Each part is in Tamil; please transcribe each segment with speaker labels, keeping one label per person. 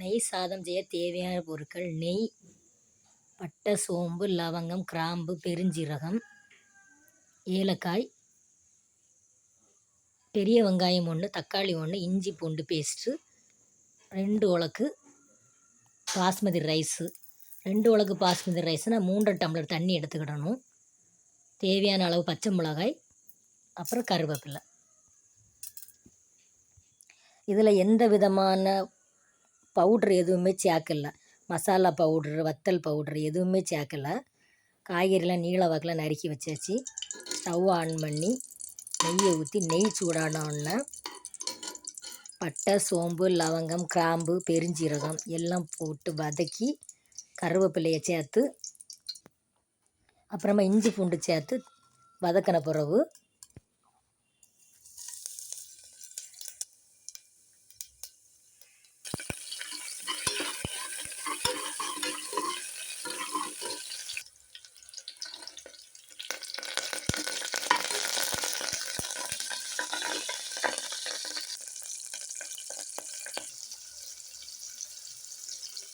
Speaker 1: நெய் சாதம் செய்ய தேவையான பொருட்கள்: நெய், பட்டை, சோம்பு, லவங்கம், கிராம்பு, பெருஞ்சீரகம், ஏலக்காய், பெரிய வெங்காயம் 1, தக்காளி 1, இஞ்சி பூண்டு பேஸ்ட்டு, 2 உலக்கு பாஸ்மதி ரைஸு. 2 உலக்கு பாஸ்மதி ரைஸ்னால் 3 டம்ளர் தண்ணி எடுத்துக்கிடணும். தேவையான அளவு பச்சை மிளகாய், அப்புறம் கருவேப்பிலை. இதில் எந்த விதமான பவுட்ரு எதுவுமே சேர்க்கல. மசாலா பவுட்ரு, வத்தல் பவுட்ரு எதுவுமே சேர்க்கலை. காய்கறிலாம் நீள வாக்கில் நறுக்கி வச்சாச்சு. ஸ்டவ் ஆன் பண்ணி நெய்யை ஊற்றி நெய் சூடானோடனே பட்டை, சோம்பு, லவங்கம், கிராம்பு, பெருஞ்சீரகம் எல்லாம் போட்டு வதக்கி கருவேப்பிலையை சேர்த்து அப்புறமா இஞ்சி பூண்டு சேர்த்து வதக்கின பிறகு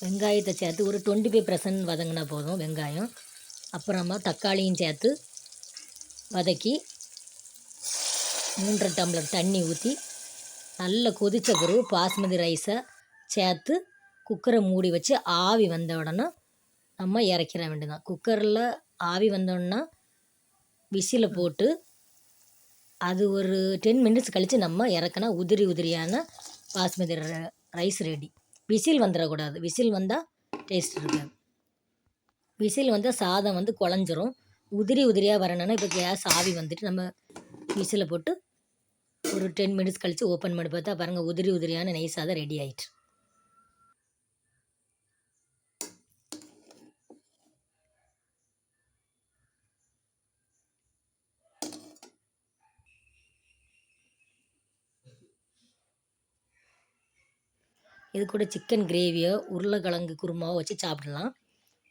Speaker 1: வெங்காயத்தை சேர்த்து ஒரு 25% வதங்கினா போதும் வெங்காயம். அப்புறமா தக்காளியும் சேர்த்து வதக்கி 3 டம்ளர் தண்ணி ஊற்றி நல்லா கொதித்த பிறகு பாஸ்மதி ரைஸை சேர்த்து குக்கரை மூடி வச்சு ஆவி வந்த உடனே நம்ம இறக்கிற வேண்டியதான். குக்கரில் ஆவி வந்தோடனே விசிலை போட்டு அது ஒரு 10 மினிட்ஸ் கழித்து நம்ம இறக்குனா உதிரி உதிரியான பாஸ்மதி ரைஸ் ரெடி. விசில் வந்துடக்கூடாது. விசில் வந்தால் டேஸ்ட் இருக்காது. விசில் வந்தால் சாதம் குழஞ்சிரும். உதிரி உதிரியாக வரணுன்னா இப்போ கேஸ் ஆவி வந்துட்டு நம்ம விசிலை போட்டு ஒரு 10 மினிட்ஸ் கழித்து ஓப்பன் பண்ணி பார்த்தா பாருங்கள், உதிரி உதிரியான நெய் சாதம் ரெடி ஆயிட்டு. இது கூட சிக்கன் கிரேவியோ உருளைக்கிழங்கு குருமாவோ வச்சு சாப்பிடலாம்.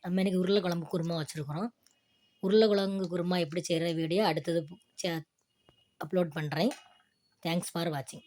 Speaker 1: நம்ம இன்றைக்கி உருளைக்கிழங்கு குருமா வச்சுருக்குறோம். உருளைக்கிழங்கு குருமா எப்படி செய்கிற வீடியோ அடுத்தது அப்லோட் பண்ணுறேன். தேங்க்ஸ் ஃபார் வாட்சிங்.